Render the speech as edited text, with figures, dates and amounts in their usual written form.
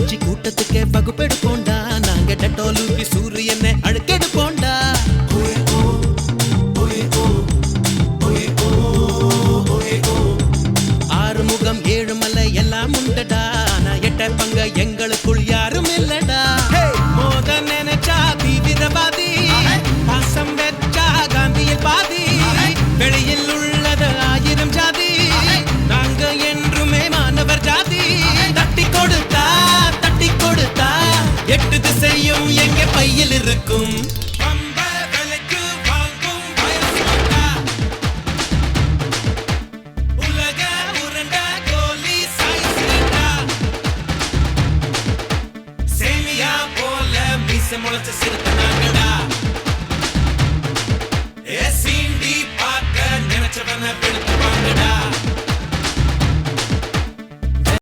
பூச்சி கூட்டத்துக்கே வகுப்பெடுப்போண்டா நாங்க டெட்டோலூத்தி சூரியனை அழுக்கெடுப்போண்டா ஆறுமுகம் ஏழுமலை எல்லாம் உண்டடா ஆனா எட்ட பங்க எங்களுக்குள் யாரும் இல்லடா மோத நினைச்சா தீவிரவாதி பாசம் வெச்சா காந்தியில் பாதி வெளியில் உள்ளது 1000 ஜாதி நாங்க என்றுமே மாணவர் ஜாதி தட்டி கொடுத்தா 8 திசையும் எங்க பையில் இருக்கும் முளைச்ச சிறுத்தை